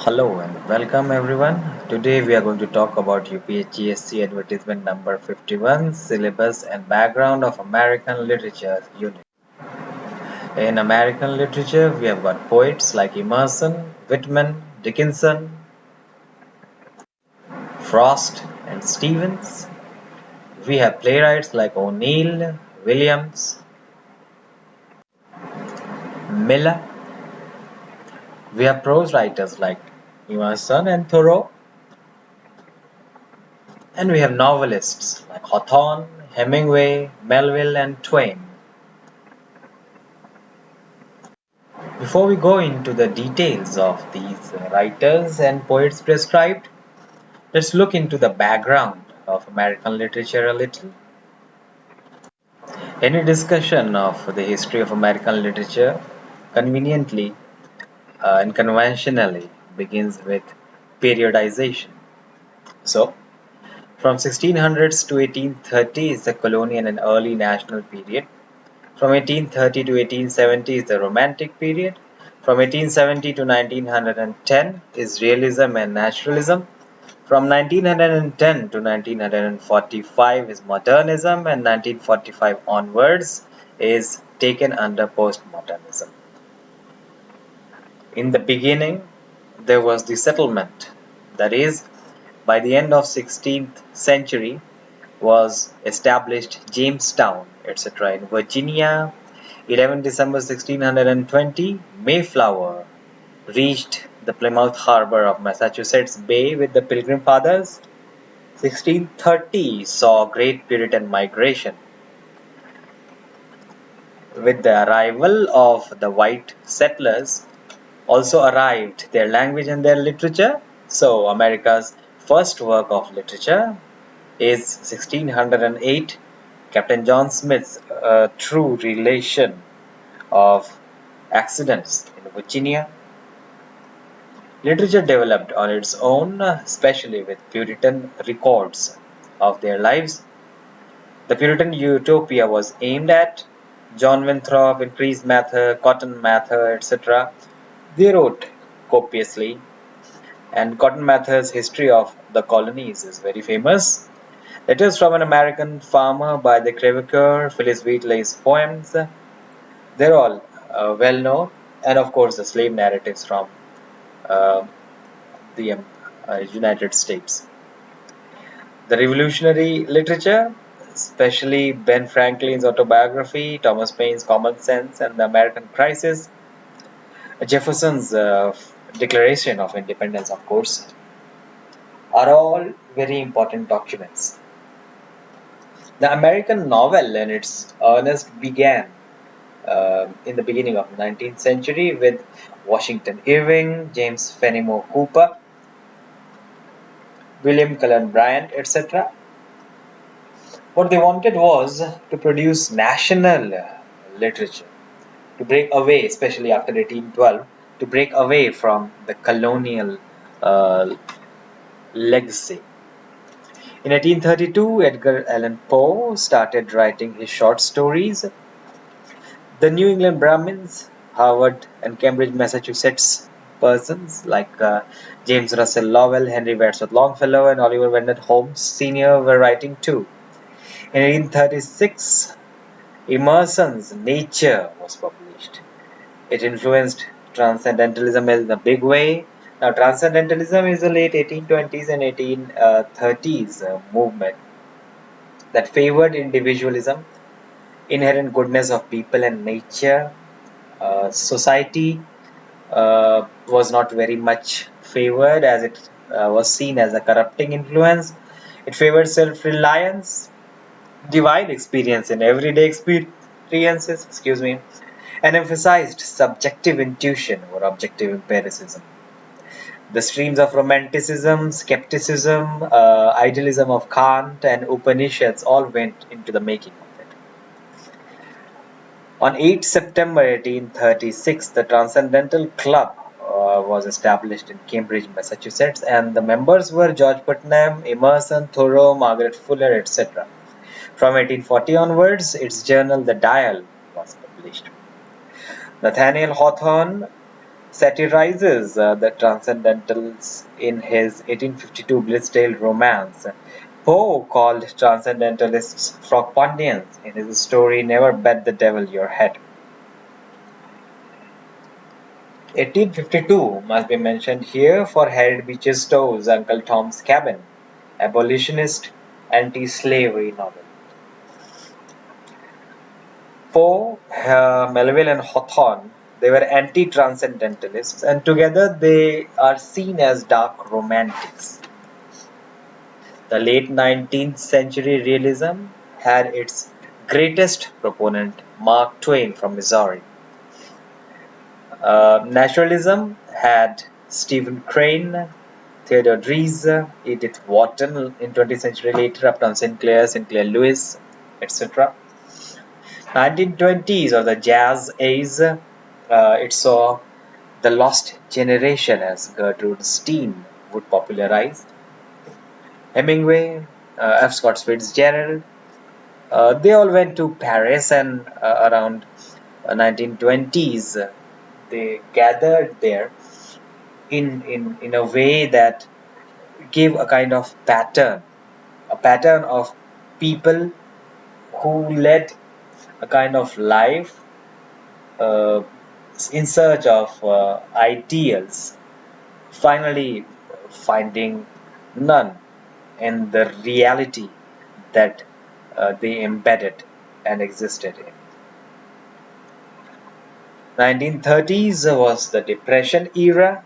Hello and welcome everyone. Today we are going to talk about UPHESC advertisement number 51, syllabus and background of American literature unit. In American literature, we have got poets like Emerson, Whitman, Dickinson, Frost, and Stevens. We have playwrights like O'Neill, Williams, Miller. We have prose writers like Emerson and Thoreau. And we have novelists like Hawthorne, Hemingway, Melville, and Twain. Before we go into the details of these writers and poets prescribed, let's look into the background of American literature a little. Any discussion of the history of American literature conveniently and conventionally begins with periodization. So, from 1600s to 1830 is the colonial and early national period. From 1830 to 1870 is the Romantic period. From 1870 to 1910 is Realism and Naturalism. From 1910 to 1945 is Modernism, and 1945 onwards is taken under Postmodernism. In the beginning, there was the settlement. That is, by the end of 16th century was established Jamestown, etc. in Virginia. 11 December 1620, Mayflower reached the Plymouth harbor of Massachusetts Bay with the Pilgrim Fathers. 1630 saw great Puritan migration. With the arrival of the white settlers, also arrived their language and their literature. So America's first work of literature is 1608, Captain John Smith's True Relation of Accidents in Virginia. Literature developed on its own, especially with Puritan records of their lives. The Puritan utopia was aimed at John Winthrop, Increase Mather, Cotton Mather, etc. They wrote copiously, and Cotton Mather's History of the Colonies is very famous. Letters from an American Farmer by the Crevecoeur, Phyllis Wheatley's poems, they're all well known, and of course the slave narratives from uh, the United States. The revolutionary literature, especially Ben Franklin's autobiography, Thomas Paine's Common Sense, and the American Crisis, Jefferson's Declaration of Independence, of course, are all very important documents. The American novel in its earnest began in the beginning of the 19th century with Washington Irving, James Fenimore Cooper, William Cullen Bryant, etc. What they wanted was to produce national literature, to break away, especially after 1812, to break away from the colonial uh, legacy. In 1832, Edgar Allan Poe started writing his short stories. The New England Brahmins, Harvard and Cambridge, Massachusetts persons like James Russell Lowell, Henry Wadsworth Longfellow, and Oliver Wendell Holmes Sr. were writing too. In 1836, Emerson's Nature was published. It influenced Transcendentalism in a big way. Now, Transcendentalism is a late 1820s and 1830s movement that favored individualism, inherent goodness of people and nature. Society was not very much favored as it was seen as a corrupting influence. It favored self-reliance, divine experience in everyday experiences, and emphasized subjective intuition over objective empiricism. The streams of romanticism, skepticism, idealism of Kant, and Upanishads all went into the making of it. On 8 September 1836, the Transcendental Club was established in Cambridge, Massachusetts, and the members were George Putnam, Emerson, Thoreau, Margaret Fuller, etc. From 1840 onwards, its journal The Dial was published. Nathaniel Hawthorne satirizes the Transcendentals in his 1852 Blissdale romance. Poe called Transcendentalists Frogpondians in his story Never Bet the Devil Your Head. 1852 must be mentioned here for Harriet Beecher Stowe's Uncle Tom's Cabin, abolitionist anti-slavery novel. Poe, Melville, and Hawthorne, they were anti-transcendentalists, and together they are seen as dark romantics. The late 19th century realism had its greatest proponent, Mark Twain from Missouri. Naturalism had Stephen Crane, Theodore Dries, Edith Wharton in 20th century later, Upton Sinclair, Sinclair Lewis, etc. 1920s or the Jazz Age, it saw the Lost Generation, as Gertrude Stein would popularize. Hemingway, F. Scott Fitzgerald, they all went to Paris, and around 1920s they gathered there in a way that gave a kind of pattern, a pattern of people who led a kind of life uh, in search of ideals, finally finding none in the reality that they embedded and existed in. 1930s was the Depression era.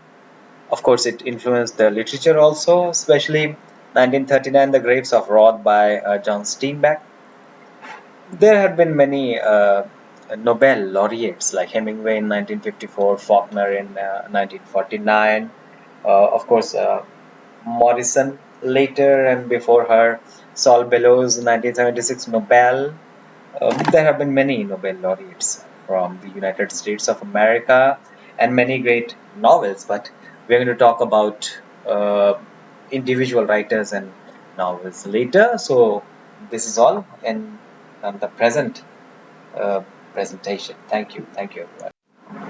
Of course, it influenced the literature also, especially 1939, The Grapes of Wrath by John Steinbeck. There had been many Nobel laureates like Hemingway in 1954, Faulkner in 1949, of course, Morrison later, and before her, Saul Bellows 1976 Nobel. There have been many Nobel laureates from the United States of America and many great novels, but we're going to talk about individual writers and novels later. So this is all in the present presentation. Thank you. Thank you, everyone.